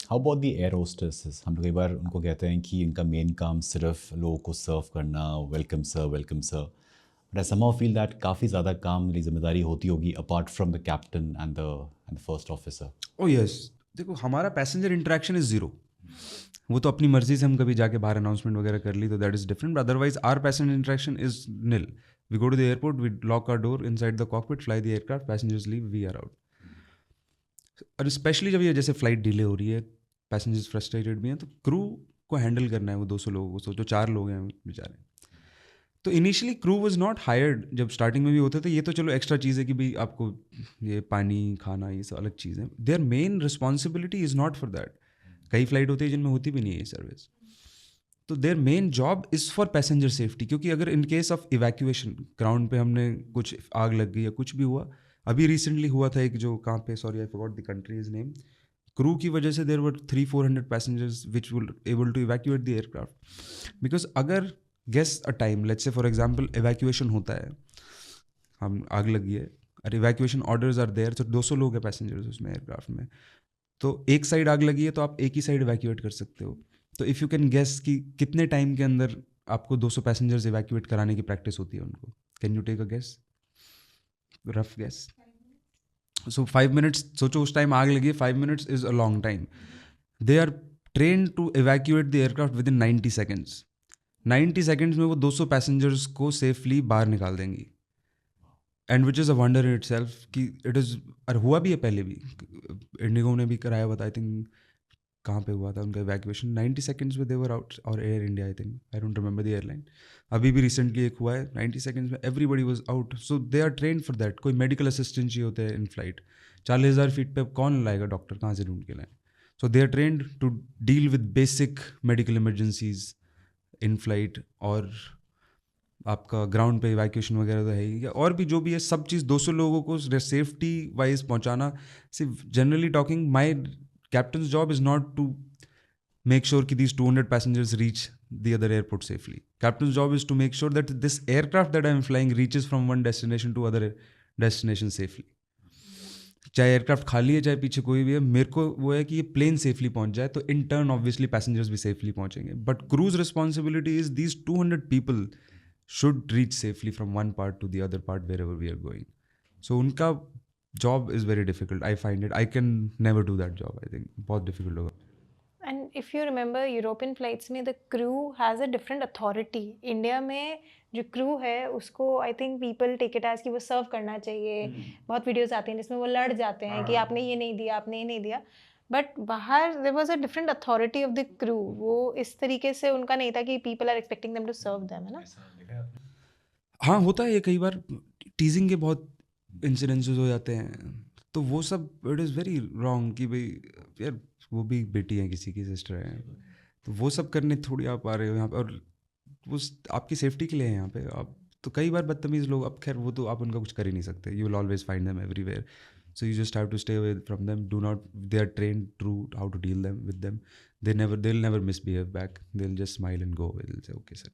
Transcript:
How about the air hostesses? हम लोग कई बार उनको कहते हैं कि इनका मेन काम सिर्फ लोगों को सर्व करना, welcome sir. But I somehow feel that काफ़ी ज़्यादा काम मेरी जिम्मेदारी होती होगी apart from the captain and the first officer. O yes, देखो हमारा पैसेंजर इंटरेक्शन इज जीरो। वो तो अपनी मर्जी से हम कभी जाके बाहर अनाउंसमेंट वगैरह कर ली तो that is different, otherwise our passenger interaction is nil. We go to the airport, we lock our door inside the cockpit, fly the aircraft, passengers leave, we are out. और स्पेशली जब ये जैसे flight delay हो रही है, passengers frustrated भी हैं, तो क्रू को हैंडल करना है वो 200 लोगों को, सोचो 4 लोग हैं बेचारे। तो initially crew was not hired, जब स्टार्टिंग में भी होते थे ये तो चलो एक्स्ट्रा चीज़ है कि भाई आपको ये पानी खाना ये सब अलग चीज़ है, their main responsibility is not for that. कई फ्लाइट होती है जिनमें होती भी नहीं है ये सर्विस। तो their main job is for passenger safety, क्योंकि अगर in case of evacuation ground पे हमने कुछ आग लग गई या कुछ भी हुआ, अभी रिसेंटली हुआ था एक जो कहाँ पे, sorry I forgot the country is name, crew की वजह से there were 300-400 passengers which will able to evacuate the aircraft. Because अगर guess a time, let's say for example evacuation होता है, हम आग लगी है और इवैक्यूएशन ऑर्डर्स आर देयर, तो 200 लोग हैं पैसेंजर्स उसमें एयरक्राफ्ट में, तो एक साइड आग लगी है तो आप एक ही साइड इवैक्यूएट कर सकते हो। तो इफ़ यू कैन गेस कि कितने टाइम के अंदर आपको 200 पैसेंजर्स इवैक्यूएट कराने की प्रैक्टिस होती है उनको, can you take a guess, rough guess? So 5 minutes, सोचो उस टाइम आग लगी है, 5 minutes is a long time. They are train to evacuate the aircraft within 90 seconds. 90 seconds में वो 200 पैसेंजर्स को सेफली बाहर निकाल देंगी। And which is a wonder in itself कि इट इज़, और हुआ भी है पहले भी, इंडिगो ने भी कराया हुआ था, आई थिंक कहाँ पे हुआ था उनका इवैक्यूएशन, 90 सेकेंड्स में दे वर आउट, और Air India, I think, I don't remember the airline. अभी भी रिसेंटली एक हुआ है, 90 सेकेंड्स में everybody was out. So they are train for that. कोई मेडिकल असिस्टेंट चाहिए होते हैं इन फ्लाइट, 40,000 फीट पे अब कौन लाएगा डॉक्टर, कहाँ से ढूंढ के लाएं? So they are trained to deal with basic medical emergencies in flight. और आपका ग्राउंड पे इवैक्यूएशन वगैरह तो है ही, और भी जो भी है सब चीज़ 200 लोगों को सेफ्टी वाइज पहुंचाना। सिर्फ generally talking, my captain's job is not to make sure कि these 200 passengers reach the other airport safely. Captain's job is to make sure that this aircraft that I am flying reaches from one destination to other destination safely. चाहे aircraft खाली है चाहे पीछे कोई भी है, मेरे को वो है कि ये प्लेन सेफली पहुंच जाए, तो इन टर्न ऑब्वियसली पैसेंजर्स भी सेफली पहुंचेंगे। But crew's responsibility is these 200 people should reach safely from one part to the other part wherever we are going. So उनका job is very difficult, I find it, I can never do that job, I think बहुत difficult होगा। And if you remember, European flights में the crew has a different authority. India में जो crew है उसको I think people take it as कि वो सर्व करना चाहिए। बहुत वीडियोस आती हैं जिसमें वो लड़ जाते हैं कि आपने ये नहीं दिया, आपने ये नहीं दिया। बट बाहर there was a different authority of the crew. वो इस तरीके से उनका नहीं था कि people are expecting them to serve them, है ना? हाँ होता है ये कई बार, टीजिंग के बहुत इंसिडेंसेस हो जाते हैं, तो वो सब इट इज़ वेरी रॉन्ग कि भाई यार वो भी बेटी है किसी की, सिस्टर है, तो वो सब करने थोड़ी आप आ रहे हो यहाँ पे, और वो आपकी सेफ्टी के लिए है यहाँ पे आप। तो कई बार बदतमीज़ लोग, अब खैर वो तो आप उनका कुछ कर ही नहीं सकते, you will always find them everywhere. So you just have to stay away from them, do not, they are train to how to deal them with them, they never, they will never misbehave back, they will just smile and go, will say okay sir.